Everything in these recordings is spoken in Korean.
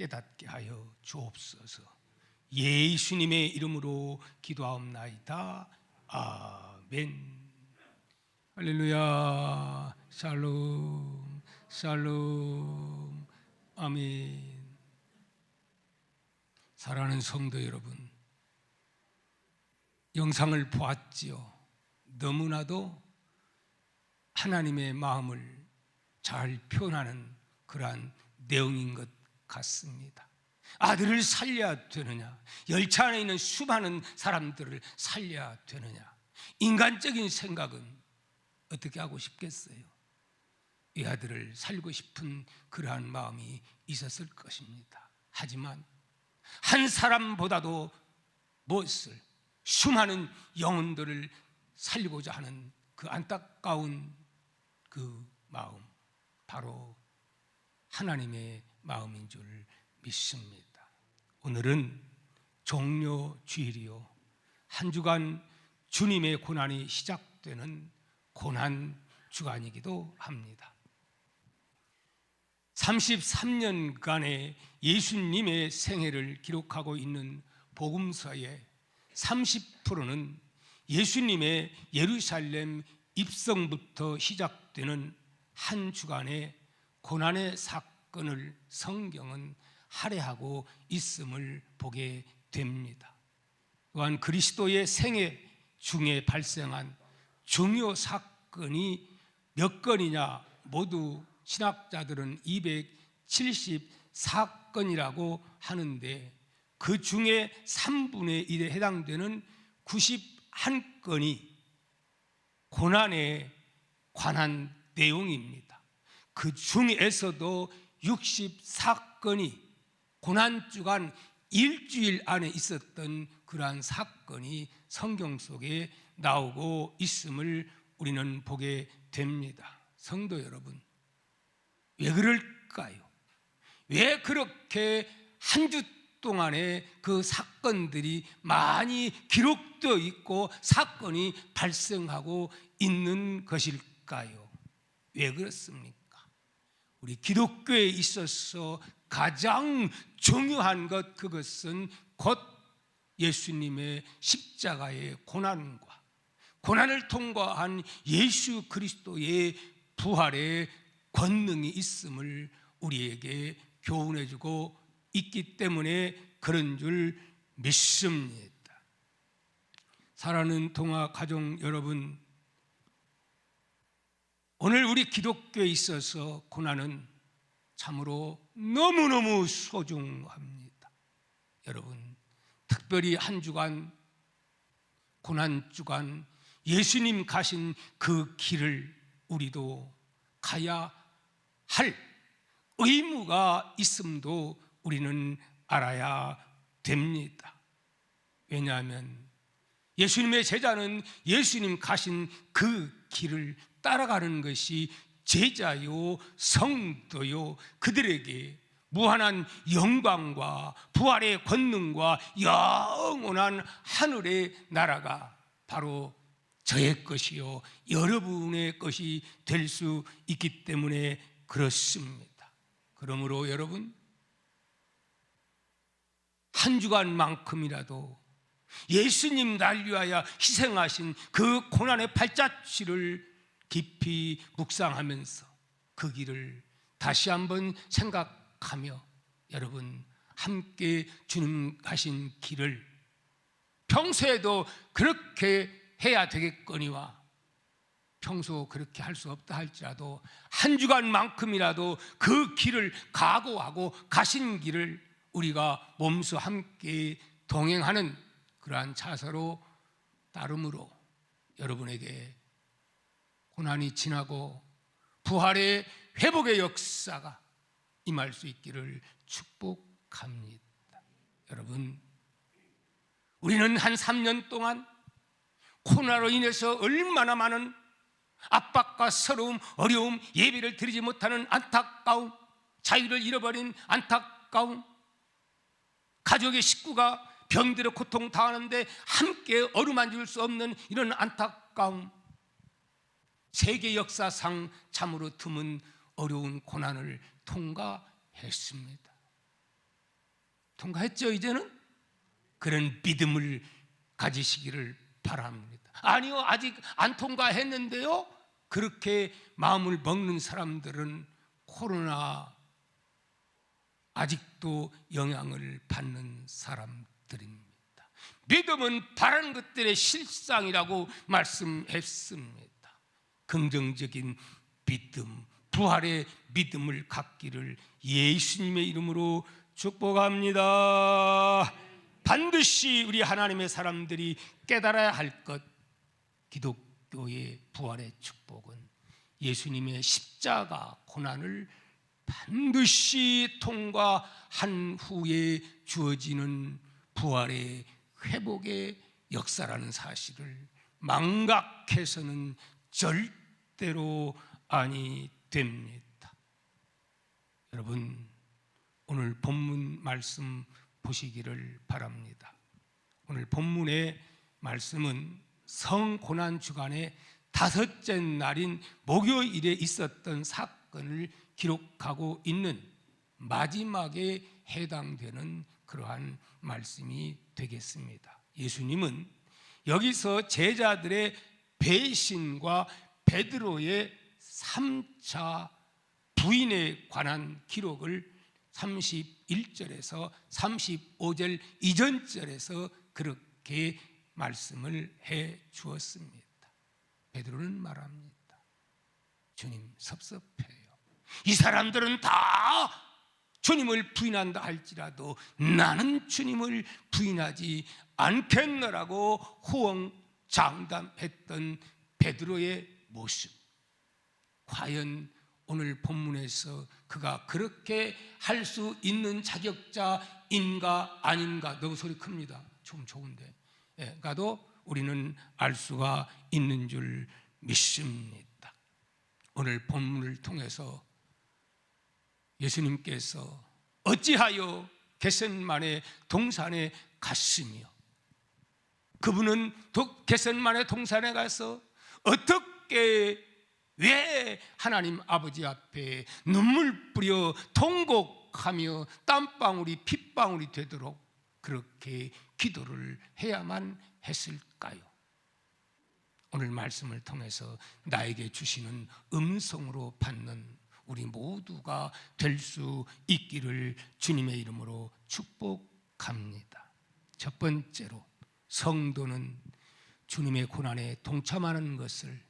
깨닫게 하여 주옵소서. 예수님의 이름으로 기도하옵나이다. 아멘. 할렐루야. 샬롬 샬롬. 아멘. 사랑하는 성도 여러분, 영상을 보았지요. 너무나도 하나님의 마음을 잘 표현하는 그러한 내용인 것 같습니다. 아들을 살려야 되느냐, 열차 안에 있는 수많은 사람들을 살려야 되느냐, 인간적인 생각은 어떻게 하고 싶겠어요? 이 아들을 살고 싶은 그러한 마음이 있었을 것입니다. 하지만 한 사람보다도 무엇을, 수많은 영혼들을 살리고자 하는 그 안타까운 그 마음, 바로 하나님의 마음인 줄 믿습니다. 오늘은 종료주일이요, 한 주간 주님의 고난이 시작되는 고난 주간이기도 합니다. 33년간의 예수님의 생애를 기록하고 있는 복음서의 30%는 예수님의 예루살렘 입성부터 시작되는 한 주간의 고난의 사건을 성경은 할애하고 있음을 보게 됩니다. 또한 그리스도의 생애 중에 발생한 중요 사건이 몇 건이냐, 모두 신학자들은 274건이라고 하는데 그 중에 3분의 1에 해당되는 91건이 고난에 관한 내용입니다. 그 중에서도 64건이 고난주간 일주일 안에 있었던 그러한 사건이 성경 속에 나오고 있음을 우리는 보게 됩니다. 성도 여러분, 왜 그럴까요? 왜 그렇게 한 주 동안에 그 사건들이 많이 기록되어 있고 사건이 발생하고 있는 것일까요? 왜 그렇습니까? 우리 기독교에 있어서 가장 중요한 것, 그것은 곧 예수님의 십자가의 고난과 고난을 통과한 예수 그리스도의 부활의 권능이 있음을 우리에게 교훈해 주고 있기 때문에 그런 줄 믿습니다. 사랑하는 동화 가족 여러분, 오늘 우리 기독교에 있어서 고난은 참으로 너무너무 소중합니다. 여러분, 특별히 한 주간, 고난주간 예수님 가신 그 길을 우리도 가야 할 의무가 있음도 우리는 알아야 됩니다. 왜냐하면 예수님의 제자는 예수님 가신 그 길을 따라가는 것이 제자요, 성도요, 그들에게 무한한 영광과 부활의 권능과 영원한 하늘의 나라가 바로 저의 것이요, 여러분의 것이 될 수 있기 때문에 그렇습니다. 그러므로 여러분, 한 주간만큼이라도 예수님 날 위하여 희생하신 그 고난의 발자취를 깊이 묵상하면서 그 길을 다시 한번 생각하며 여러분 함께 주님 가신 길을 평소에도 그렇게 해야 되겠거니와 평소 그렇게 할 수 없다 할지라도 한 주간만큼이라도 그 길을 각오하고 가신 길을 우리가 몸소 함께 동행하는 그러한 차서로 따름으로 여러분에게 고난이 지나고 부활의 회복의 역사가 임할 수 있기를 축복합니다. 여러분, 우리는 한 3년 동안 코로나로 인해서 얼마나 많은 압박과 서러움, 어려움, 예배를 드리지 못하는 안타까움, 자유를 잃어버린 안타까움, 가족의 식구가 병들어 고통당하는데 함께 어루만질 수 없는 이런 안타까움, 세계 역사상 참으로 드문 어려운 고난을 통과했습니다. 통과했죠 이제는? 그런 믿음을 가지시기를 바랍니다. 아니요, 아직 안 통과했는데요. 그렇게 마음을 먹는 사람들은 코로나 아직도 영향을 받는 사람들입니다. 믿음은 바라는 것들의 실상이라고 말씀했습니다. 긍정적인 믿음, 부활의 믿음을 갖기를 예수님의 이름으로 축복합니다. 반드시 우리 하나님의 사람들이 깨달아야 할 것, 기독교의 부활의 축복은 예수님의 십자가 고난을 반드시 통과한 후에 주어지는 부활의 회복의 역사라는 사실을 망각해서는 절대로 아니 됩니다. 여러분, 오늘 본문 말씀 보시기를 바랍니다. 오늘 본문의 말씀은 성고난 주간의 다섯째 날인 목요일에 있었던 사건을 기록하고 있는 마지막에 해당되는 그러한 말씀이 되겠습니다. 예수님은 여기서 제자들의 배신과 베드로의 3차 부인에 관한 기록을 31절에서 35절 이전절에서 그렇게 말씀을 해 주었습니다. 베드로는 말합니다. 주님, 섭섭해요. 이 사람들은 다 주님을 부인한다 할지라도 나는 주님을 부인하지 않겠노라고 호언장담했던 베드로의 모습, 과연 오늘 본문에서 그가 그렇게 할 수 있는 자격자인가 아닌가? 너무 소리 큽니다. 좀 좋은데 가도 우리는 알 수가 있는 줄 믿습니다. 오늘 본문을 통해서 예수님께서 어찌하여 겟세마네 동산에 갔으며, 그분은 겟세마네 동산에 가서 어떻게, 왜 하나님 아버지 앞에 눈물 뿌려 통곡하며 땀방울이 핏방울이 되도록 그렇게 기도를 해야만 했을까요? 오늘 말씀을 통해서 나에게 주시는 음성으로 받는 우리 모두가 될 수 있기를 주님의 이름으로 축복합니다. 첫 번째로, 성도는 주님의 고난에 동참하는 것을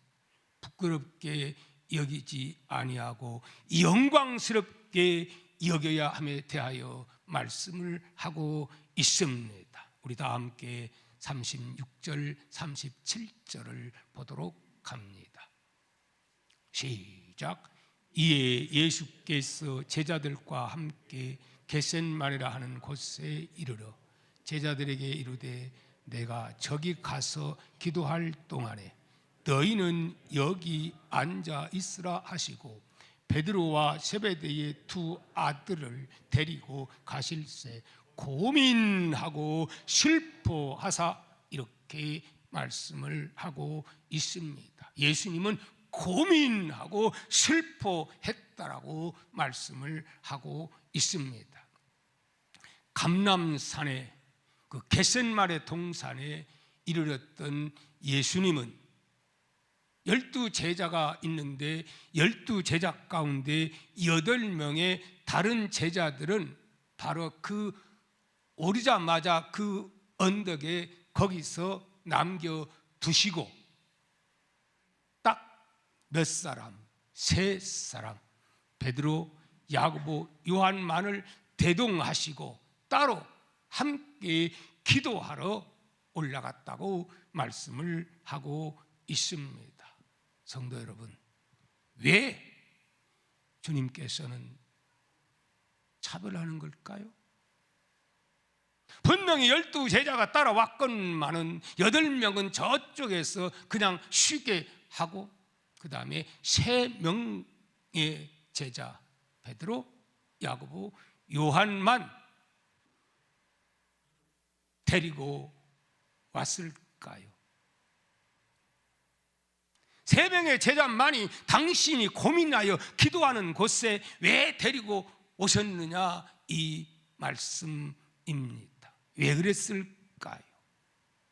부끄럽게 여기지 아니하고 영광스럽게 여겨야 함에 대하여 말씀을 하고 있습니다. 우리 다 함께 36절, 37절을 보도록 합니다. 시작. 이에 예수께서 제자들과 함께 겟세마네라 하는 곳에 이르러 제자들에게 이르되 내가 저기 가서 기도할 동안에 너희는 여기 앉아 있으라 하시고 베드로와 세베대의 두 아들을 데리고 가실새 고민하고 슬퍼하사 이렇게 말씀을 하고 있습니다. 예수님은 고민하고 슬퍼했다라고 말씀을 하고 있습니다. 감람산에, 그 겟세마네 동산에 이르렀던 예수님은 12제자가 있는데 12제자 가운데 8명의 다른 제자들은 바로 그 오르자마자 그 언덕에 거기서 남겨두시고 딱 몇 사람, 3사람, 베드로, 야고보, 요한만을 대동하시고 따로 함께 기도하러 올라갔다고 말씀을 하고 있습니다. 성도 여러분, 왜 주님께서는 차별하는 걸까요? 분명히 12제자가 따라왔건만은 8명은 저쪽에서 그냥 쉬게 하고 그 다음에 3명의 제자 베드로, 야고보, 요한만 데리고 왔을까요? 3명의 제자만이 당신이 고민하여 기도하는 곳에 왜 데리고 오셨느냐, 이 말씀 왜 그랬을까요?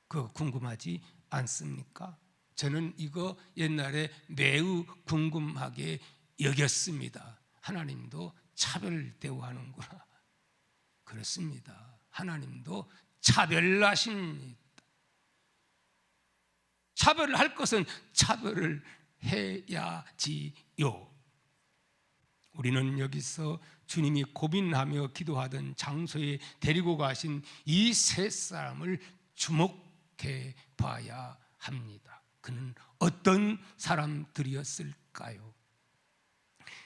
그거 궁금하지 않습니까? 저는 이거 옛날에 매우 궁금하게 여겼습니다. 하나님도 차별 대우하는구나. 그렇습니다. 하나님도 차별하십니다. 차별을 할 것은 차별을 해야지요. 우리는 여기서 주님이 고민하며 기도하던 장소에 데리고 가신 이 세 사람을 주목해 봐야 합니다. 그는 어떤 사람들이었을까요?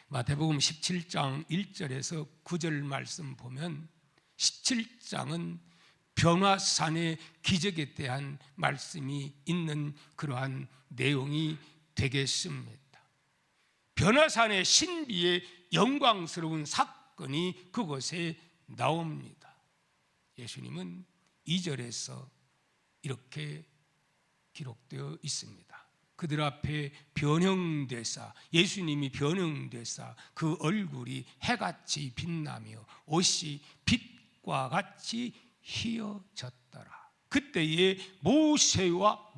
마태복음 17장 1절에서 9절 말씀 보면 17장은 변화산의 기적에 대한 말씀이 있는 그러한 내용이 되겠습니다. 변화산의 신비의 영광스러운 사건이 그곳에 나옵니다. 예수님은 2절에서 이렇게 기록되어 있습니다. 그들 앞에 변형되사, 예수님이 변형되사 그 얼굴이 해같이 빛나며 옷이 빛과 같이 희어졌더라. 그때에 모세와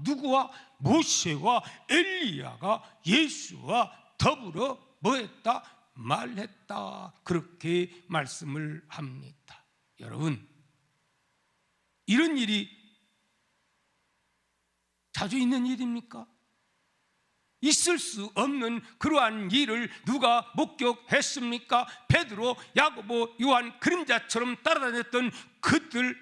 엘리야가 예수와 더불어 뭐했다? 말했다. 그렇게 말씀을 합니다. 여러분, 이런 일이 자주 있는 일입니까? 있을 수 없는 그러한 일을 누가 목격했습니까? 베드로, 야고보, 요한 그림자처럼 따라다녔던 그들,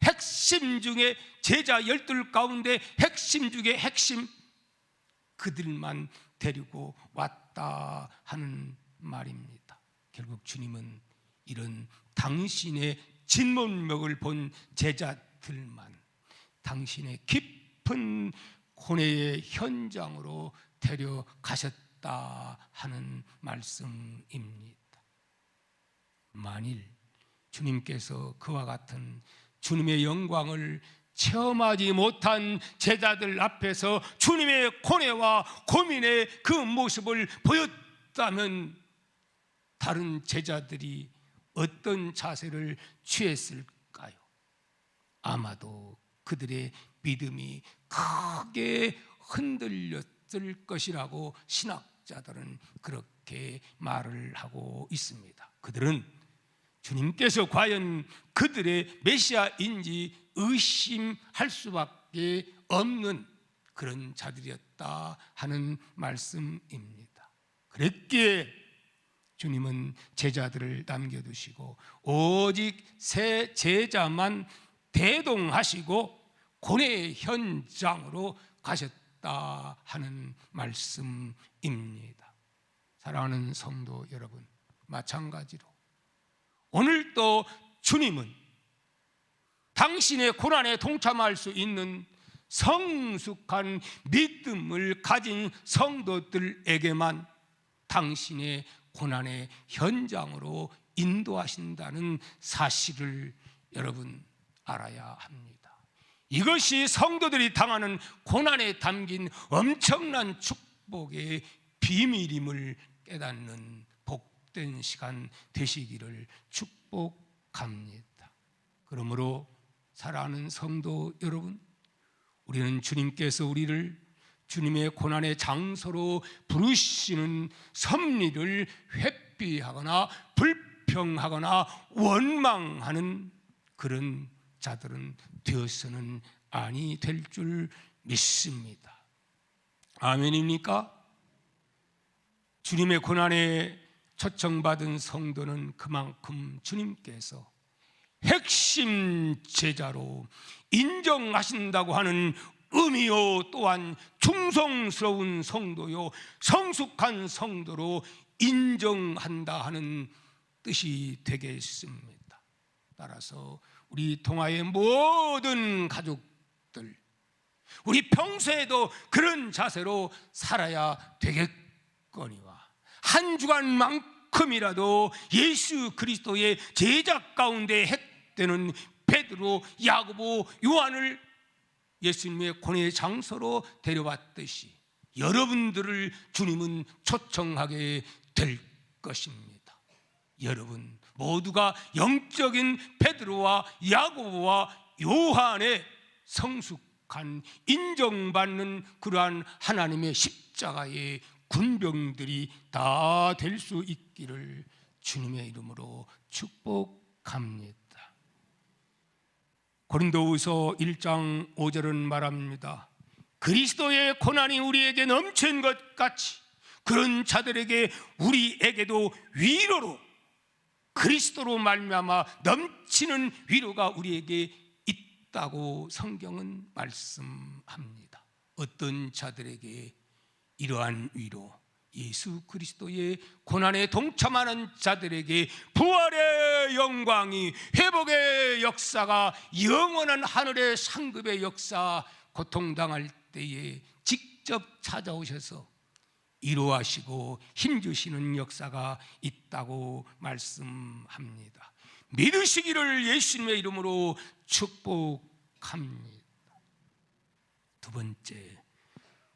핵심 중에 제자 12 가운데 핵심 중에 핵심, 그들만 데리고 왔다 하는 말입니다. 결국 주님은 이런 당신의 진면목을 본 제자들만 당신의 깊은 고뇌의 현장으로 데려가셨다 하는 말씀입니다. 만일 주님께서 그와 같은 주님의 영광을 체험하지 못한 제자들 앞에서 주님의 고뇌와 고민의 그 모습을 보였다면 다른 제자들이 어떤 자세를 취했을까요? 아마도 그들의 믿음이 크게 흔들렸을 것이라고 신학자들은 그렇게 말을 하고 있습니다. 그들은 주님께서 과연 그들의 메시아인지 의심할 수밖에 없는 그런 자들이었다 하는 말씀입니다. 그랬기에 주님은 제자들을 남겨두시고 오직 세 제자만 대동하시고 고뇌의 현장으로 가셨다 하는 말씀입니다. 사랑하는 성도 여러분, 마찬가지로 오늘도 주님은 당신의 고난에 동참할 수 있는 성숙한 믿음을 가진 성도들에게만 당신의 고난의 현장으로 인도하신다는 사실을 여러분 알아야 합니다. 이것이 성도들이 당하는 고난에 담긴 엄청난 축복의 비밀임을 깨닫는 복된 시간 되시기를 축복합니다. 그러므로 사랑하는 성도 여러분, 우리는 주님께서 우리를 주님의 고난의 장소로 부르시는 섭리를 회피하거나 불평하거나 원망하는 그런 자들은 되어서는 아니 될 줄 믿습니다. 아멘입니까? 주님의 고난에 초청받은 성도는 그만큼 주님께서 핵심 제자로 인정하신다고 하는 의미요, 또한 충성스러운 성도요, 성숙한 성도로 인정한다 하는 뜻이 되겠습니다. 따라서 우리 동아의 모든 가족들, 우리 평소에도 그런 자세로 살아야 되겠거니와 한 주간만큼이라도 예수 그리스도의 제자 가운데 핵되는 베드로, 야고보, 요한을 예수님의 고뇌의 장소로 데려왔듯이 여러분들을 주님은 초청하게 될 것입니다. 여러분 모두가 영적인 베드로와 야고보와 요한의 성숙한 인정받는 그러한 하나님의 십자가의 군병들이 다 될 수 있기를 주님의 이름으로 축복합니다. 고린도후서 1장 5절은 말합니다. 그리스도의 고난이 우리에게 넘친 것 같이 그런 자들에게 우리에게도 위로로 그리스도로 말미암아 넘치는 위로가 우리에게 있다고 성경은 말씀합니다. 어떤 자들에게 이러한 위로, 예수 그리스도의 고난에 동참하는 자들에게 부활의 영광이, 회복의 역사가, 영원한 하늘의 상급의 역사, 고통당할 때에 직접 찾아오셔서 위로하시고 힘주시는 역사가 있다고 말씀합니다. 믿으시기를 예수님의 이름으로 축복합니다. 두 번째,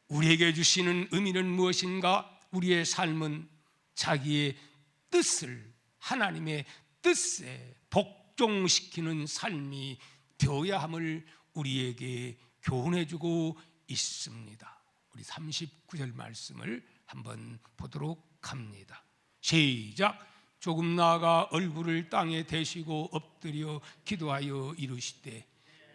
우리에게 주시는 의미는 무엇인가? 우리의 삶은 자기의 뜻을 하나님의 뜻에 복종시키는 삶이 되어야 함을 우리에게 교훈해주고 있습니다. 우리 39절 말씀을 한번 보도록 합니다. 시작. 조금 나아가 얼굴을 땅에 대시고 엎드려 기도하여 이르시되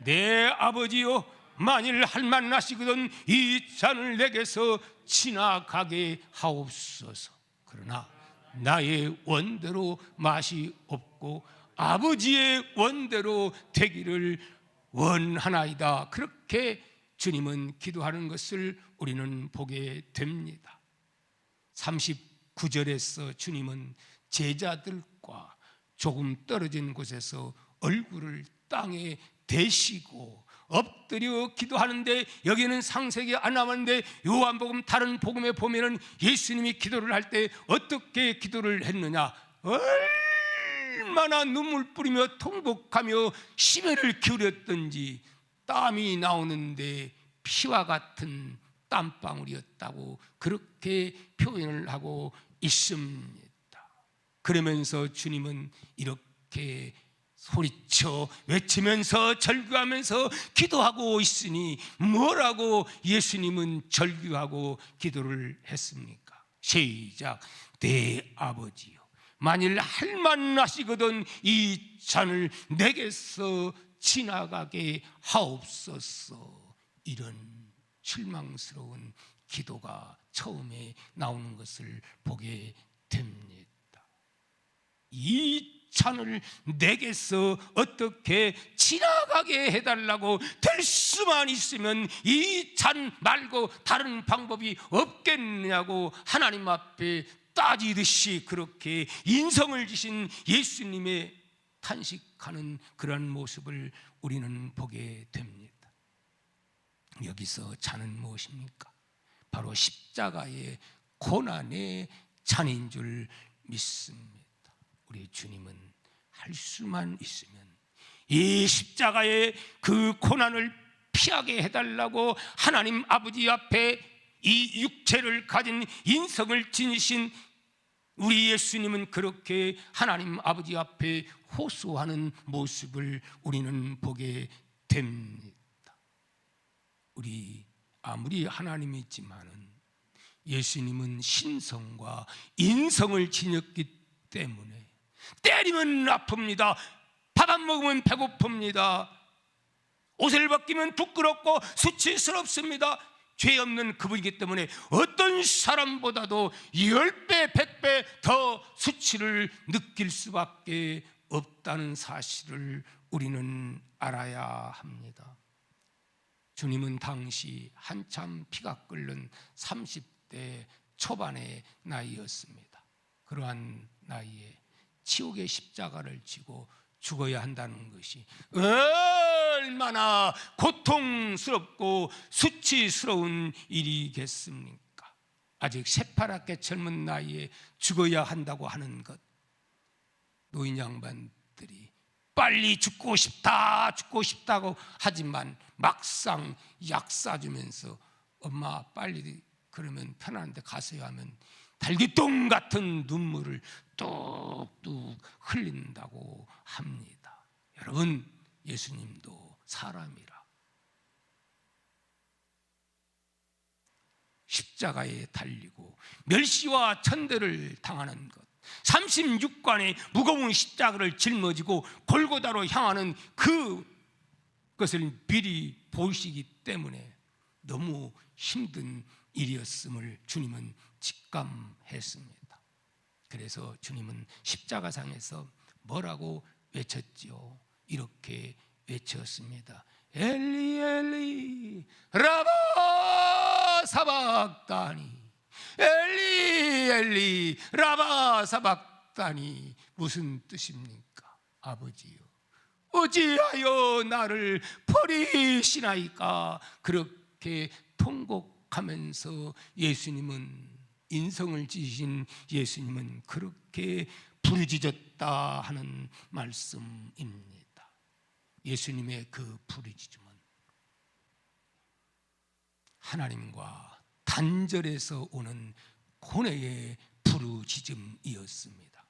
내 아버지여, 만일 할 만나시거든 이 잔을 내게서 지나가게 하옵소서. 그러나 나의 원대로 맛이 없고 아버지의 원대로 되기를 원하나이다. 그렇게 주님은 기도하는 것을 우리는 보게 됩니다. 39절에서 주님은 제자들과 조금 떨어진 곳에서 얼굴을 땅에 대시고 엎드려 기도하는데, 여기는 상세하게 안 나왔는데 요한복음 다른 복음에 보면은 예수님이 기도를 할 때 어떻게 기도를 했느냐, 얼마나 눈물 뿌리며 통곡하며 심혈을 기울였던지 땀이 나오는데 피와 같은 땀방울이었다고 그렇게 표현을 하고 있습니다. 그러면서 주님은 이렇게 소리쳐 외치면서 절규하면서 기도하고 있으니 뭐라고 예수님은 절규하고 기도를 했습니까? 시작. 내 아버지요, 만일 할 만나시거든 이 잔을 내게서 지나가게 하옵소서. 이런 실망스러운 기도가 처음에 나오는 것을 보게 됩니다. 이 잔을 내게서 어떻게 지나가게 해달라고, 될 수만 있으면 이 잔 말고 다른 방법이 없겠느냐고 하나님 앞에 따지듯이 그렇게 인성을 지신 예수님의 탄식하는 그런 모습을 우리는 보게 됩니다. 여기서 잔은 무엇입니까? 바로 십자가의 고난의 잔인 줄 믿습니다. 우리 주님은 할 수만 있으면 이 십자가의 그 고난을 피하게 해달라고 하나님 아버지 앞에 이 육체를 가진 인성을 지니신 우리 예수님은 그렇게 하나님 아버지 앞에 호소하는 모습을 우리는 보게 됩니다. 우리 아무리 하나님이 있지만은 예수님은 신성과 인성을 지녔기 때문에 때리면 아픕니다. 밥 안 먹으면 배고픕니다. 옷을 벗기면 부끄럽고 수치스럽습니다. 죄 없는 그분이기 때문에 어떤 사람보다도 10배, 100배 더 수치를 느낄 수밖에 없다는 사실을 우리는 알아야 합니다. 주님은 당시 한참 피가 끓는 30대 초반의 나이였습니다. 그러한 나이에 지옥의 십자가를 지고 죽어야 한다는 것이 얼마나 고통스럽고 수치스러운 일이겠습니까? 아직 새파랗게 젊은 나이에 죽어야 한다고 하는 것, 노인 양반들이 빨리 죽고 싶다 죽고 싶다고 하지만 막상 약 사주면서 엄마 빨리 그러면 편안한데 가세요 하면 달기똥 같은 눈물을 뚝뚝 흘린다고 합니다. 여러분, 예수님도 사람이라 십자가에 달리고 멸시와 천대를 당하는 것, 36관의 무거운 십자가를 짊어지고 골고다로 향하는 그것을 미리 보시기 때문에 너무 힘든 일이었음을 주님은 직감했습니다. 그래서 주님은 십자가상에서 뭐라고 외쳤지요? 이렇게 외쳤습니다. 엘리 엘리 라바 사박다니, 엘리 엘리 라바 사박다니. 무슨 뜻입니까? 아버지요, 어찌하여 나를 버리시나이까? 그렇게 통곡하면서 예수님은, 인성을 지신 예수님은 그렇게 부르짖었다 하는 말씀입니다. 예수님의 그 부르짖음은 하나님과 단절에서 오는 고뇌의 부르짖음이었습니다.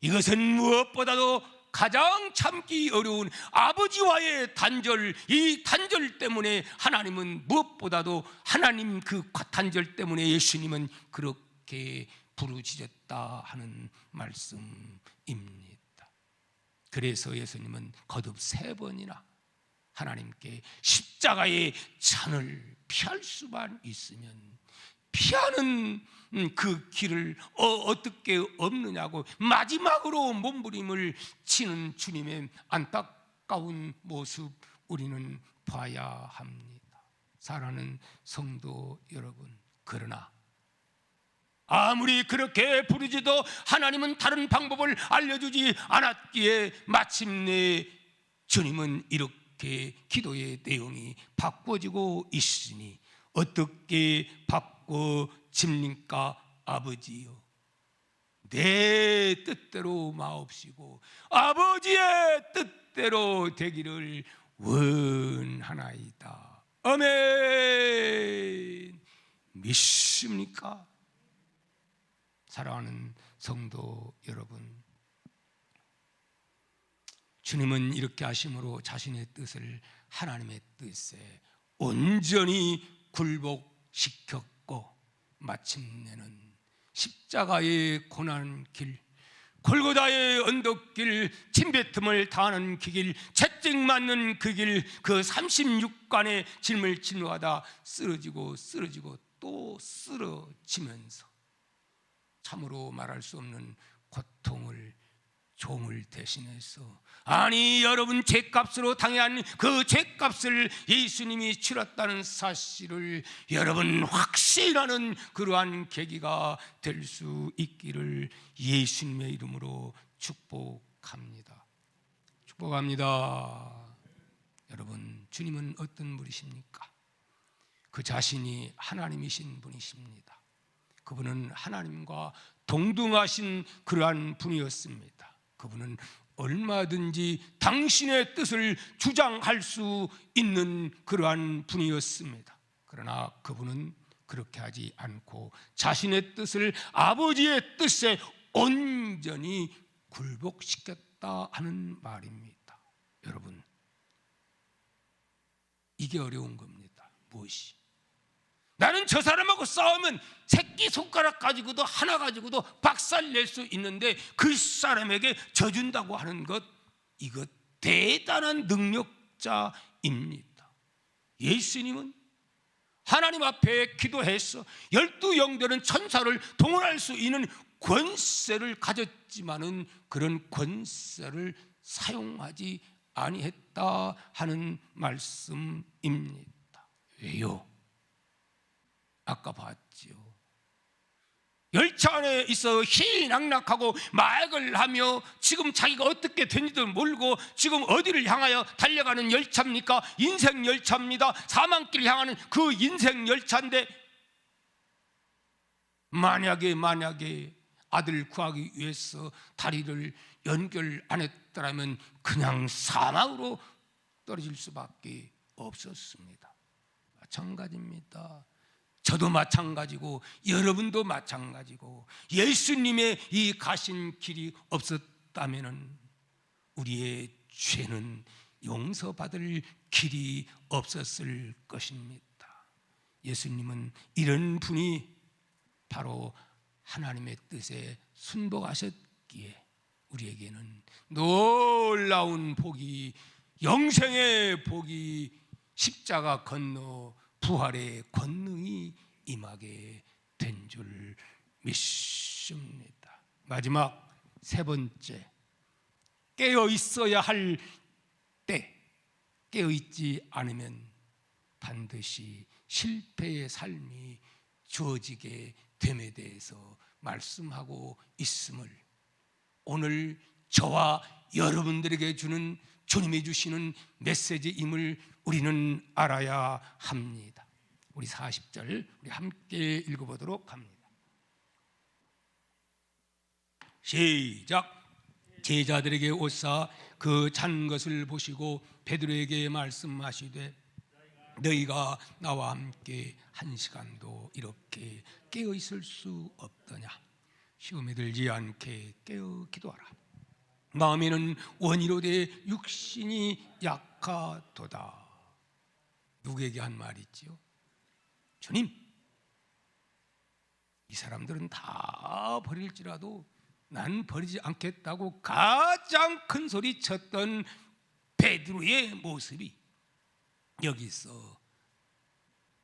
이것은 무엇보다도 가장 참기 어려운 아버지와의 단절, 이 단절 때문에 하나님은 무엇보다도, 하나님 그 단절 때문에 예수님은 그렇게 부르짖었다 하는 말씀입니다. 그래서 예수님은 거듭 3번이나 하나님께 십자가의 잔을 피할 수만 있으면 피하는 그 길을 어떻게 없느냐고 마지막으로 몸부림을 치는 주님의 안타까운 모습, 우리는 봐야 합니다. 사랑하는 성도 여러분, 그러나 아무리 그렇게 부르짖어도 하나님은 다른 방법을 알려주지 않았기에 마침내 주님은 이렇게 기도의 내용이 바꿔지고 있으니, 어떻게 바꿔집니까? 아버지요, 내 뜻대로 마옵시고 아버지의 뜻대로 되기를 원하나이다. 아멘. 믿습니까? 사랑하는 성도 여러분, 주님은 이렇게 하심으로 자신의 뜻을 하나님의 뜻에 온전히 굴복시켰고, 마침내는 십자가의 고난길, 골고다의 언덕길, 침뱉음을 당하는 그 길, 채찍맞는 그 길, 그 36관의 짐을 짊어하다 쓰러지고 또 쓰러지면서 참으로 말할 수 없는 고통을, 종을 대신해서, 아니 여러분, 죄값으로 당한 그 죄값을 예수님이 치렀다는 사실을 여러분 확신하는 그러한 계기가 될 수 있기를 예수님의 이름으로 축복합니다. 축복합니다. 여러분, 주님은 어떤 분이십니까? 그 자신이 하나님이신 분이십니다. 그분은 하나님과 동등하신 그러한 분이었습니다. 그분은 얼마든지 당신의 뜻을 주장할 수 있는 그러한 분이었습니다. 그러나 그분은 그렇게 하지 않고 자신의 뜻을 아버지의 뜻에 온전히 굴복시켰다 하는 말입니다. 여러분, 이게 어려운 겁니다. 무엇이? 나는 저 사람하고 싸우면 새끼손가락 가지고도 하나 가지고도 박살낼 수 있는데 그 사람에게 져준다고 하는 것, 이것 대단한 능력자입니다. 예수님은 하나님 앞에 기도해서 12영들은 천사를 동원할 수 있는 권세를 가졌지만은 그런 권세를 사용하지 아니했다 하는 말씀입니다. 왜요? 아까 봤지요. 열차 안에 있어 희낙낙하고 마약을 하며 지금 자기가 어떻게 된지도 모르고 지금 어디를 향하여 달려가는 열차입니까? 인생 열차입니다. 사망길을 향하는 그 인생 열차인데, 만약에 아들 구하기 위해서 다리를 연결 안 했더라면 그냥 사망으로 떨어질 수밖에 없었습니다. 마찬가지입니다. 저도 마찬가지고 여러분도 마찬가지고 예수님의 이 가신 길이 없었다면 우리의 죄는 용서받을 길이 없었을 것입니다. 예수님은 이런 분이 바로 하나님의 뜻에 순복하셨기에 우리에게는 놀라운 복이, 영생의 복이, 십자가 건너 부활의 권능이 임하게 된 줄 믿습니다. 마지막 세 번째, 깨어 있어야 할 때, 깨어 있지 않으면 반드시 실패의 삶이 주어지게 됨에 대해서 말씀하고 있음을 오늘 저와 여러분들에게 주는 주님이 주시는 메시지임을 우리는 알아야 합니다. 우리 40절 우리 함께 읽어보도록 합니다. 시작. 제자들에게 오사 그 잔 것을 보시고 베드로에게 말씀하시되 너희가 나와 함께 한 시간도 이렇게 깨어 있을 수 없더냐. 시험에 들지 않게 깨어 기도하라. 마음에는 원이로되 육신이 약하도다. 누구에게 한 말이지요? 주님, 이 사람들은 다 버릴지라도 난 버리지 않겠다고 가장 큰 소리 쳤던 베드로의 모습이 여기서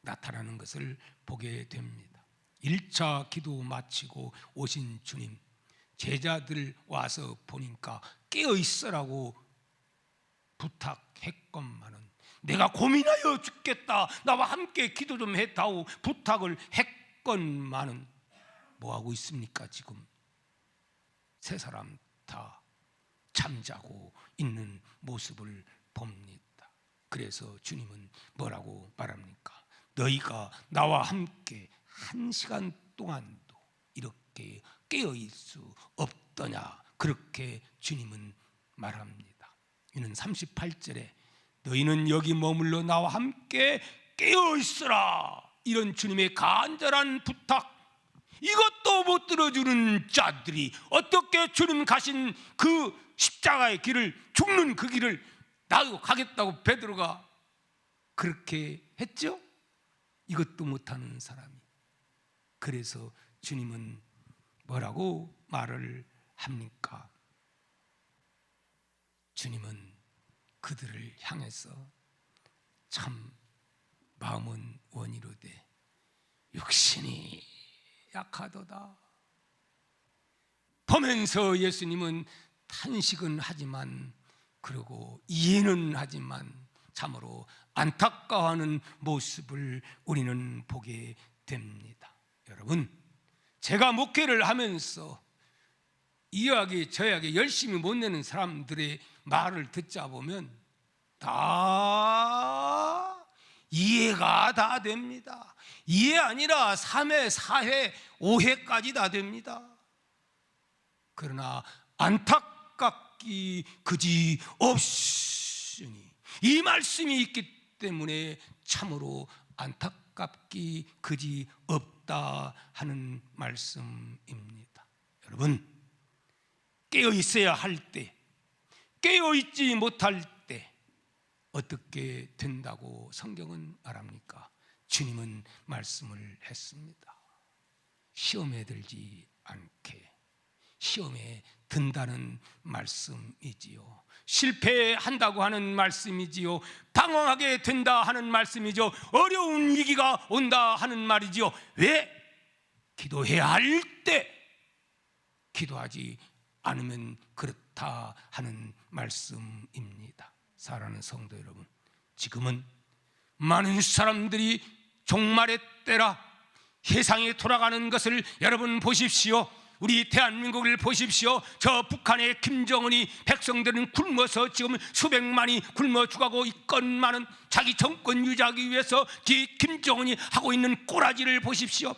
나타나는 것을 보게 됩니다. 1차 기도 마치고 오신 주님, 제자들 와서 보니까 깨어 있으라고 부탁했건만은 내가 고민하여 죽겠다, 나와 함께 기도 좀 해다오 부탁을 했건만은 뭐하고 있습니까? 지금 세 사람 다 잠자고 있는 모습을 봅니다. 그래서 주님은 뭐라고 말합니까? 너희가 나와 함께 한 시간 동안도 이렇게 깨어있을 수 없더냐. 그렇게 주님은 말합니다. 이는 38절에 너희는 여기 머물러 나와 함께 깨어있으라, 이런 주님의 간절한 부탁, 이것도 못 들어주는 자들이 어떻게 주님 가신 그 십자가의 길을, 죽는 그 길을 나도 가겠다고 베드로가 그렇게 했죠? 이것도 못하는 사람이. 그래서 주님은 뭐라고 말을 합니까? 주님은 그들을 향해서 참 마음은 원이로되 육신이 약하도다. 보면서 예수님은 탄식은 하지만, 그리고 이해는 하지만 참으로 안타까워하는 모습을 우리는 보게 됩니다. 여러분, 제가 목회를 하면서 이야기 저야기 열심히 못 내는 사람들의 말을 듣자 보면 다 이해가 다 됩니다. 이해 아니라 3회, 4회, 5회까지 다 됩니다. 그러나 안타깝기 그지 없으니, 이 말씀이 있기 때문에 참으로 안타깝기 그지 없다 하는 말씀입니다. 여러분, 깨어 있어야 할 때, 깨어 있지 못할 때 어떻게 된다고 성경은 말합니까? 주님은 말씀을 했습니다. 시험에 들지 않게, 시험에 든다는 말씀이지요. 실패한다고 하는 말씀이지요. 방황하게 된다 하는 말씀이죠. 어려운 위기가 온다 하는 말이지요. 왜? 기도해야 할 때 기도하지 않으면 그렇다 하는 말씀입니다. 사랑하는 성도 여러분, 지금은 많은 사람들이 종말의 때라 세상에 돌아가는 것을 여러분 보십시오. 우리 대한민국을 보십시오. 저 북한의 김정은이 백성들은 굶어서 지금 수백만이 굶어 죽어가고 있건만은 자기 정권 유지하기 위해서 김정은이 하고 있는 꼬라지를 보십시오.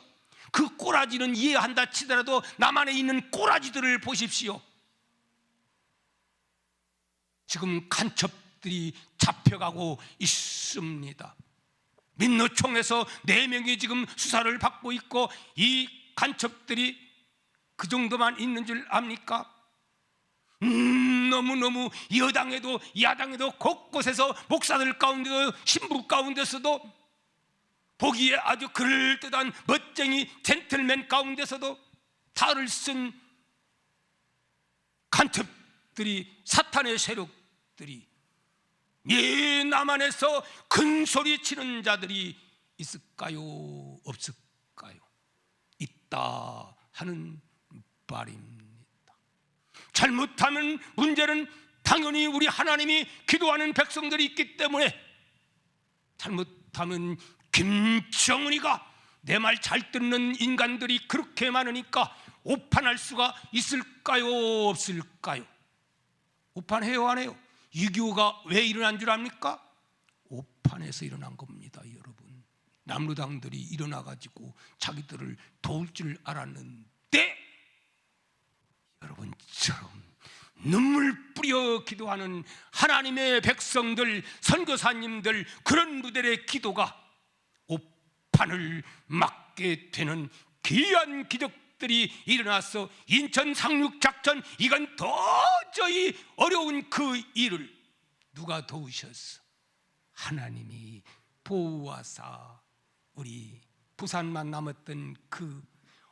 그 꼬라지는 이해한다 치더라도 남한에 있는 꼬라지들을 보십시오. 지금 간첩들이 잡혀가고 있습니다. 민노총에서 4명이 지금 수사를 받고 있고, 이 간첩들이 그 정도만 있는 줄 압니까? 너무너무 여당에도 야당에도 곳곳에서 목사들 가운데도 신부 가운데서도 보기에 아주 그럴듯한 멋쟁이 젠틀맨 가운데서도 탈을 쓴 간첩들이, 사탄의 세력들이, 이 남한에서 큰 소리 치는 자들이 있을까요? 없을까요? 있다 하는 말입니다. 잘못하면 문제는 당연히 우리 하나님이 기도하는 백성들이 있기 때문에, 잘못하면 김정은이가, 내 말 잘 듣는 인간들이 그렇게 많으니까 오판할 수가 있을까요? 없을까요? 오판해요, 안 해요? 6.25가 왜 일어난 줄 압니까? 오판에서 일어난 겁니다, 여러분. 남루당들이 일어나가지고 자기들을 도울 줄 알았는데, 여러분처럼 눈물 뿌려 기도하는 하나님의 백성들, 선교사님들, 그런 분들의 기도가 오판을 막게 되는 귀한 기적들이 일어나서 인천 상륙작전, 이건 도저히 어려운 그 일을 누가 도우셨어? 하나님이 보호하사 우리 부산만 남았던 그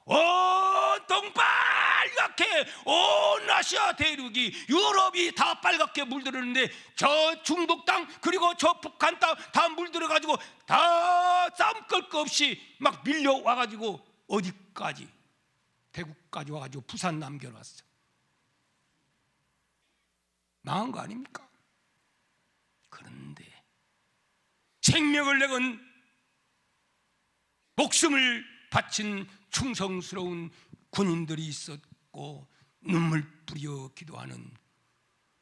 온통 빨갛게, 온 아시아 대륙이, 유럽이 다 빨갛게 물들었는데, 저 중국 땅 그리고 저 북한 땅 다 물들어가지고 다 싸움 끌 거 없이 막 밀려와가지고 어디까지? 대구까지 와가지고 부산 남겨놨어. 망한 거 아닙니까? 그런데 생명을 내건, 목숨을 바친 충성스러운 군인들이 있었고, 눈물 뿌려 기도하는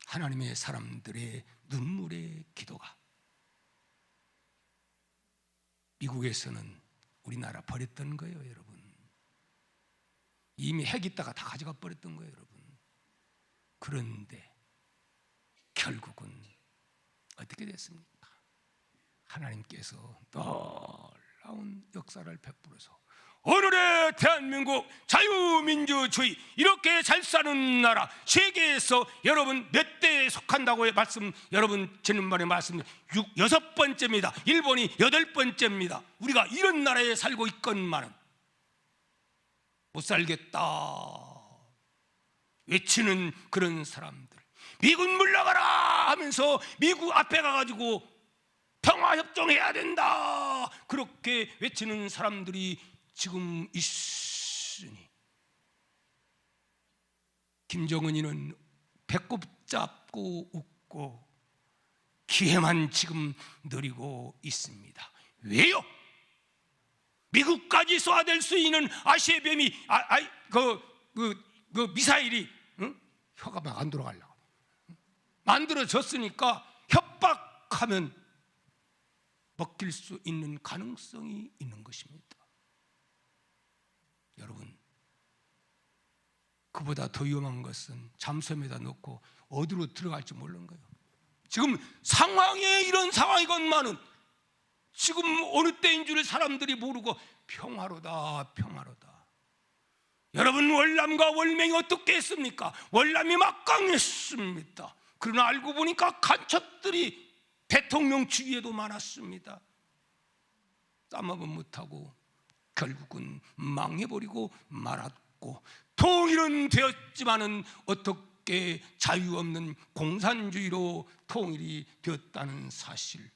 하나님의 사람들의 눈물의 기도가, 미국에서는 우리나라 버렸던 거예요, 여러분. 이미 핵 있다가 다 가져가 버렸던 거예요, 여러분. 그런데 결국은 어떻게 됐습니까? 하나님께서 놀라운 역사를 베풀어서 오늘의 대한민국 자유민주주의, 이렇게 잘 사는 나라, 세계에서 여러분 몇 대에 속한다고 말씀, 여러분 지난번에 말씀 6번째입니다. 일본이 8번째입니다. 우리가 이런 나라에 살고 있건만은 못 살겠다 외치는 그런 사람들, 미군 물러가라 하면서 미국 앞에 가가지고 평화협정해야 된다 그렇게 외치는 사람들이 지금 있으니, 김정은이는 배꼽 잡고 웃고 기회만 지금 누리고 있습니다. 왜요? 미국까지 쏘아댈 수 있는 아시아뱀이 그 미사일이, 응? 혀가 막 안 돌아가려고 만들어졌으니까 협박하면 먹힐 수 있는 가능성이 있는 것입니다. 여러분, 그보다 더 위험한 것은 잠수함에다 넣고 어디로 들어갈지 모르는 거예요. 지금 상황에 이런 상황이건만은 지금 어느 때인 줄 사람들이 모르고 평화로다 평화로다. 여러분, 월남과 월맹이 어떻게 했습니까? 월남이 막강했습니다. 그러나 알고 보니까 간첩들이 대통령 주위에도 많았습니다. 싸먹은 못하고 결국은 망해버리고 말았고, 통일은 되었지만은 어떻게 자유 없는 공산주의로 통일이 되었다는 사실.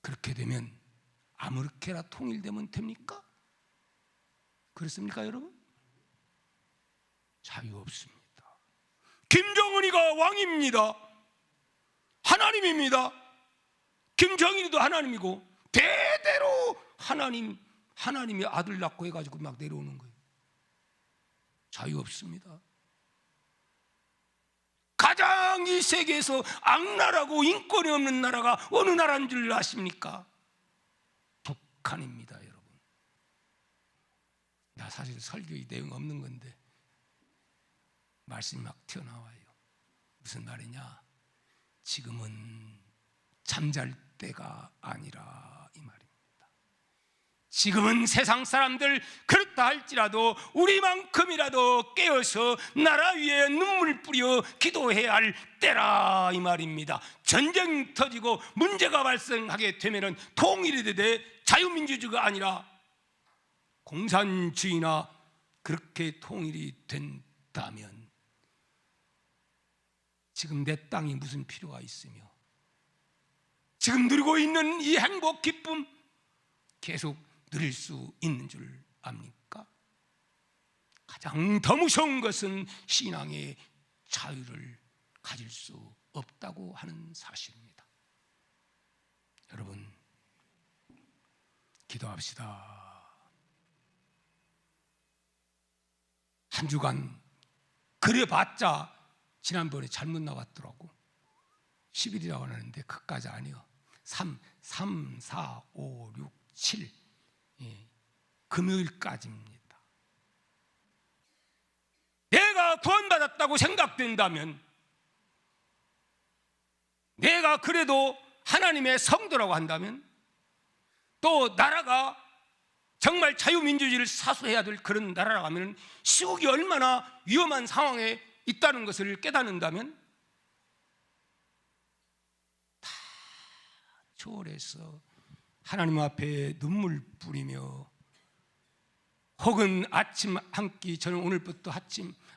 그렇게 되면 아무렇게나 통일되면 됩니까? 그렇습니까, 여러분? 자유 없습니다. 김정은이가 왕입니다. 하나님입니다. 김정일이도 하나님이고, 대대로 하나님이 아들 낳고 해가지고 막 내려오는 거예요. 자유 없습니다. 가장 이 세계에서 악랄하고 인권이 없는 나라가 어느 나라인 줄 아십니까? 북한입니다, 여러분. 나 사실 설교의 내용 없는 건데 말씀이 막 튀어나와요. 무슨 말이냐? 지금은 잠잘 때가 아니라 이 말입니다. 지금은 세상 사람들 그렇다 할지라도 우리만큼이라도 깨어서 나라 위에 눈물 뿌려 기도해야 할 때라 이 말입니다. 전쟁 터지고 문제가 발생하게 되면은 통일이 되되 자유민주주의가 아니라 공산주의나 그렇게 통일이 된다면 지금 내 땅이 무슨 필요가 있으며 지금 누리고 있는 이 행복 기쁨 계속 누릴 수 있는 줄 압니까? 가장 더 무서운 것은 신앙의 자유를 가질 수 없다고 하는 사실입니다. 여러분, 기도합시다. 한 주간 그래봤자 지난번에 잘못 나왔더라고. 10일이라고 하는데 그까지 아니요. 3, 4, 5, 6, 7 금요일까지입니다. 내가 구원받았다고 생각된다면, 내가 그래도 하나님의 성도라고 한다면, 또 나라가 정말 자유민주주의를 사수해야 될 그런 나라라고 하면 시국이 얼마나 위험한 상황에 있다는 것을 깨닫는다면 다 초월해서 하나님 앞에 눈물 뿌리며, 혹은 아침 한 끼, 저는 오늘부터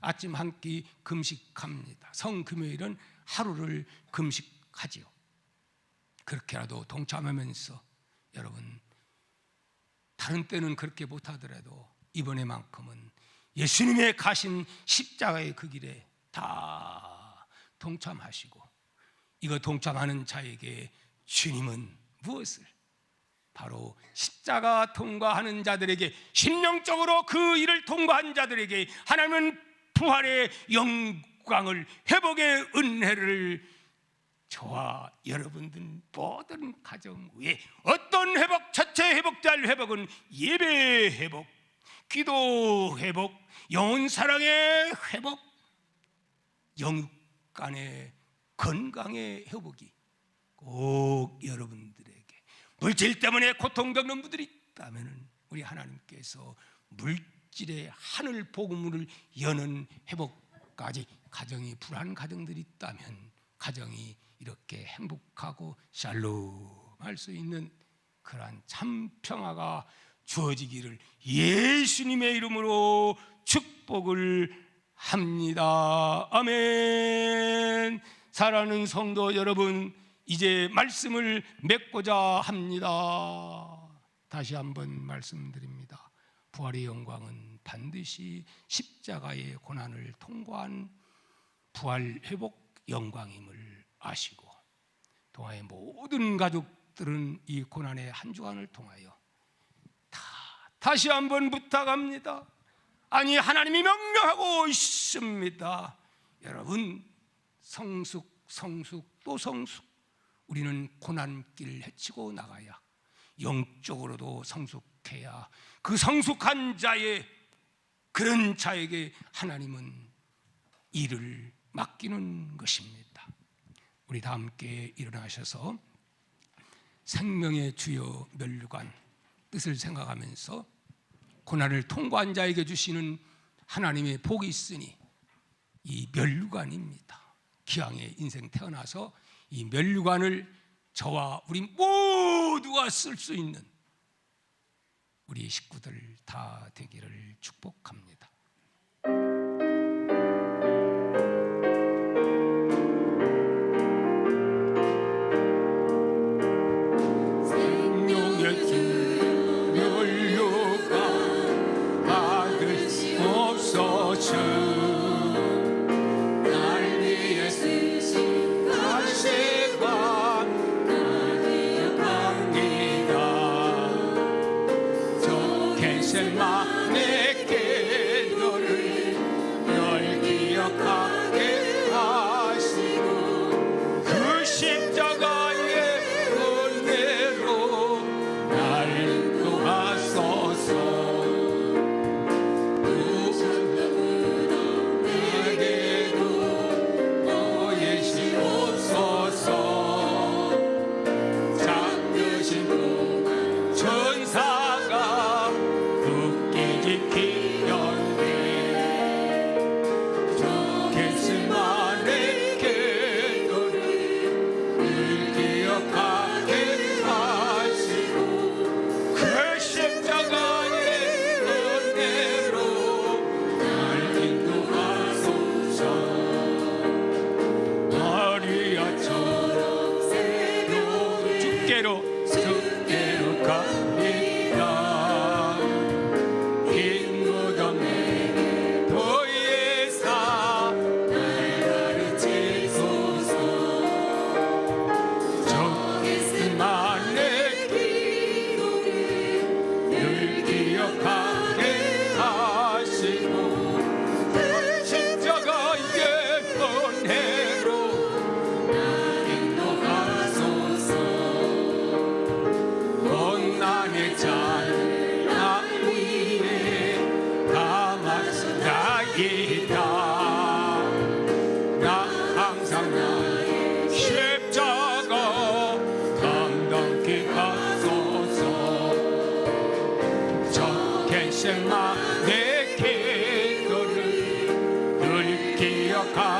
아침 한 끼 금식합니다. 성금요일은 하루를 금식하지요. 그렇게라도 동참하면서 여러분, 다른 때는 그렇게 못하더라도 이번에만큼은 예수님의 가신 십자가의 그 길에 다 동참하시고, 이거 동참하는 자에게 주님은 무엇을? 바로 십자가 통과하는 자들에게, 심령적으로 그 일을 통과한 자들에게 하나님은 부활의 영광을, 회복의 은혜를 저와 여러분들 모든 가정 위에, 어떤 회복, 첫째 회복자의 회복은 예배 회복, 기도 회복, 영혼 사랑의 회복, 영육 간의 건강의 회복이 꼭 여러분들에게, 물질 때문에 고통 겪는 분들이 있다면 우리 하나님께서 물질의 하늘 복음을 여는 회복까지, 가정이 불안 가정들이 있다면 가정이 이렇게 행복하고 샬롬 할 수 있는 그러한 참 평화가 주어지기를 예수님의 이름으로 축복을 합니다. 아멘. 사랑하는 성도 여러분, 이제 말씀을 맺고자 합니다. 다시 한번 말씀드립니다. 부활의 영광은 반드시 십자가의 고난을 통과한 부활 회복 영광임을 아시고, 동아의 모든 가족들은 이 고난의 한 주간을 통하여 다시 한번 부탁합니다. 아니, 하나님이 명령하고 있습니다. 여러분, 성숙 또 성숙, 우리는 고난길을 헤치고 나가야, 영적으로도 성숙해야, 그 성숙한 자의, 그런 자에게 하나님은 일을 맡기는 것입니다. 우리 다 함께 일어나셔서 생명의 주여 면류관 뜻을 생각하면서 고난을 통과한 자에게 주시는 하나님의 복이 있으니 이 면류관입니다. 기왕에 인생 태어나서 이 면류관을 저와 우리 모두가 쓸 수 있는 우리 식구들 다 되기를 축복합니다. 내게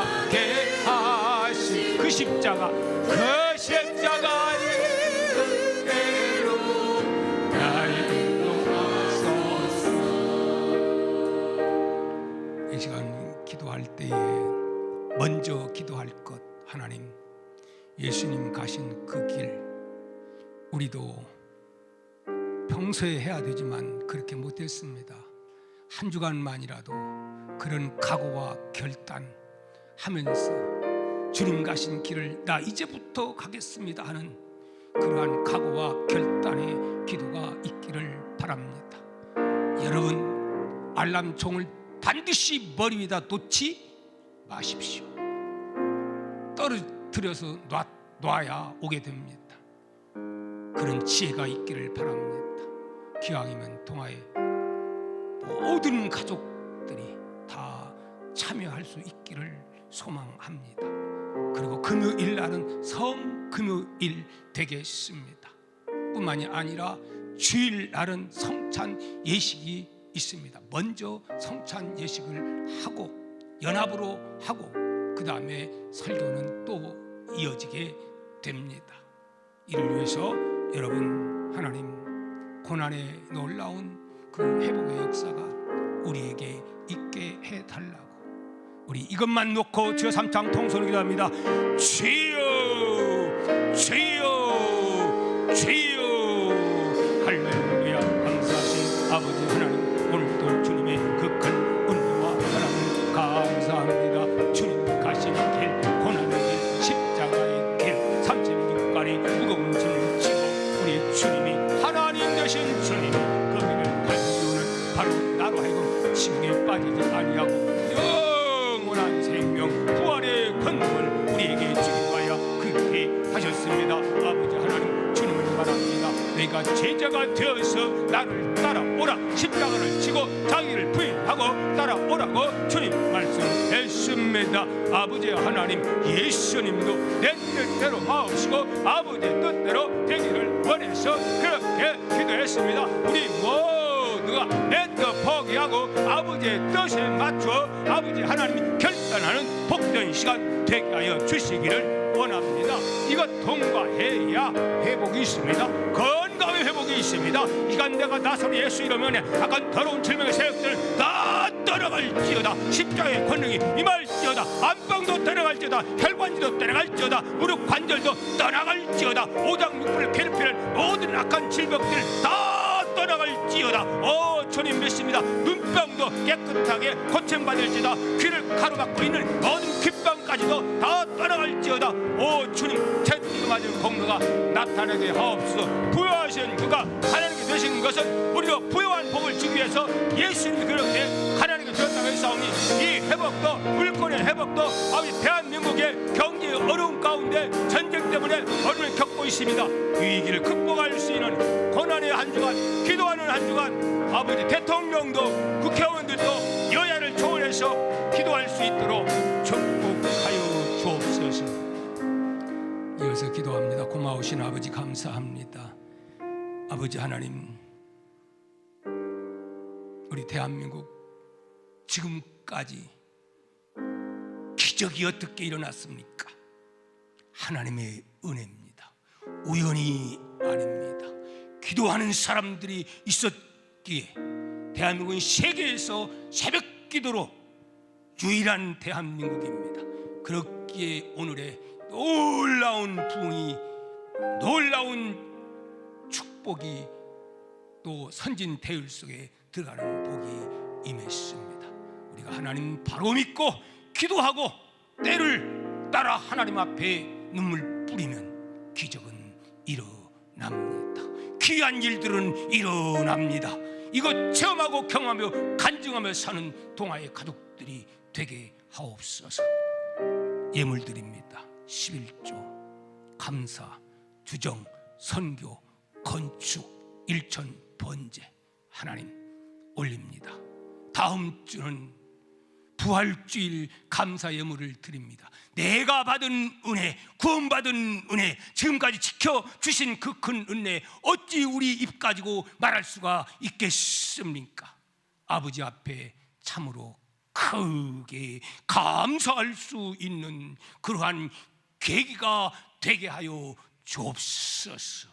가게 하신 그 십자가 뜻대로 날 인도하소서. 이 시간 기도할 때에 먼저 기도할 것, 하나님, 예수님 가신 그 길 우리도 평소에 해야 되지만 그렇게 못했습니다. 한 주간만이라도 그런 각오와 결단하면서 주님 가신 길을 나 이제부터 가겠습니다 하는 그러한 각오와 결단의 기도가 있기를 바랍니다. 여러분, 알람종을 반드시 머리 위에다 놓지 마십시오. 떨어뜨려서 놔야 오게 됩니다. 그런 지혜가 있기를 바랍니다. 기왕이면 동화에 모든 가족들이 다 참여할 수 있기를 소망합니다. 그리고 금요일 날은 성금요일 되겠습니다. 뿐만이 아니라 주일 날은 성찬 예식이 있습니다. 먼저 성찬 예식을 하고 연합으로 하고 그 다음에 설교는 또 이어지게 됩니다. 이를 위해서 여러분, 하나님 고난의 놀라운 그 회복의 역사가 우리에게 있게 해달라고 우리 이것만 놓고 주여 삼창 통성으로 기도합니다. 주여 주여 주여. 할렐루야. 감사하신 아버지 하나님, 오늘도 주님의 그 큰 은혜와 사랑을 감사합니다. 주님 가신 길, 고난의 길, 십자가의 길, 36간의 무거운 짐을 지고 우리 주님이 하나님 되신 주님 그 길을 갈구는 바로 나로 하여금 지옥에 빠지지 아니하고 영원한 생명 부활의 권능을 우리에게 주기 위하여 그렇게 하셨습니다. 아버지 하나님, 주님을 바랍니다. 내가 제자가 되어서 나를 따라오라. 십자가를 지고 자기를 부인하고 따라오라고 주님 말씀했습니다. 아버지 하나님, 예수님도 내 뜻대로 마옵시고 아버지의 뜻대로 되기를 원해서 그렇게 기도했습니다. 우리 모두가 내 뜻 포기하고 아버지의 뜻에 맞춰 아버지 하나님이 결단하는 복된 시간 되게 하여 주시기를 원합니다. 이것 통과해야 회복이 있습니다. 건강의 회복이 있습니다. 이간 내가 나서로 예수 이름에 약간 더러운 질병의 세력들 다 떠나갈지어다. 십자가의 권능이 임할지어다. 안방도 떠나갈지어다. 혈관지도 떠나갈지어다. 무릎 관절도 떠나갈지어다. 오장육부를 괴롭히는 모든 악한 질병들 다 떠나갈지어다. 주님 믿습니다. 눈병도 깨끗하게 고침받을지어다. 귀를 가로막고 있는 모든 귓병까지도 다 떠나갈지어다. 주님, 채찍 맞은 공로가 나타나게 하옵소서. 부여하신 그가 하나님께 되신 것은 우리도 부여한 복을 주기 위해서 예수님이 그렇게 하나님께 되었다고 했사오니 이 회복도, 물권의 회복도 아버지 대한민국의 경제의 어려움 가운데 전쟁 때문에 어려움을 겪고 있습니다. 위기를 극복할 수 있는 고난의 한 주간, 기도하는 한 주간, 아버지 대통령도 국회의원들도 여야를 초월해서 기도할 수 있도록 축복하여 주옵소서. 이어서 기도합니다. 고마우신 아버지 감사합니다. 아버지 하나님, 우리 대한민국 지금까지 기적이 어떻게 일어났습니까? 하나님의 은혜입니다. 우연이 아닙니다. 기도하는 사람들이 있었기에 대한민국은 세계에서 새벽 기도로 유일한 대한민국입니다. 그렇기에 오늘의 놀라운 부흥이, 놀라운 축복이 또 선진 대열 속에 들어가는 복이 임했습니다. 우리가 하나님 바로 믿고 기도하고 때를 따라 하나님 앞에 눈물 뿌리면 기적은 일어납니다. 귀한 일들은 일어납니다. 이거 체험하고 경험하며 간증하며 사는 동아의 가족들이 되게 하옵소서. 예물 드립니다. 11조, 감사, 주정, 선교, 건축, 일천, 번제 하나님 올립니다. 다음 주는 부활주일 감사 예물을 드립니다. 내가 받은 은혜, 구원받은 은혜, 지금까지 지켜주신 그 큰 은혜 어찌 우리 입 가지고 말할 수가 있겠습니까? 아버지 앞에 참으로 크게 감사할 수 있는 그러한 계기가 되게 하여 주옵소서.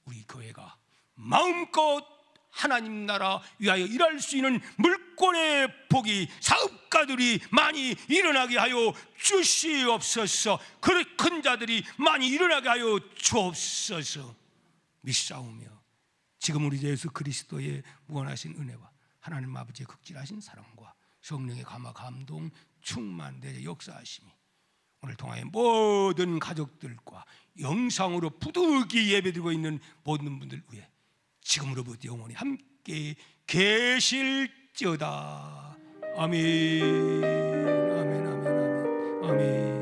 우리 교회가 마음껏 하나님 나라 위하여 일할 수 있는 물권의 복이, 사업가들이 많이 일어나게 하여 주시옵소서. 그 큰 자들이 많이 일어나게 하여 주옵소서. 믿사오며 지금 우리 예수 그리스도의 무한하신 은혜와 하나님 아버지의 극진하신 사랑과 성령의 감화 감동 충만 내 역사하심이 오늘 통하여 모든 가족들과 영상으로 부득이 예배드리고 있는 모든 분들 위해 지금으로부터 영원히 함께 계실지어다. 아멘. 아멘. 아멘. 아멘. 아멘.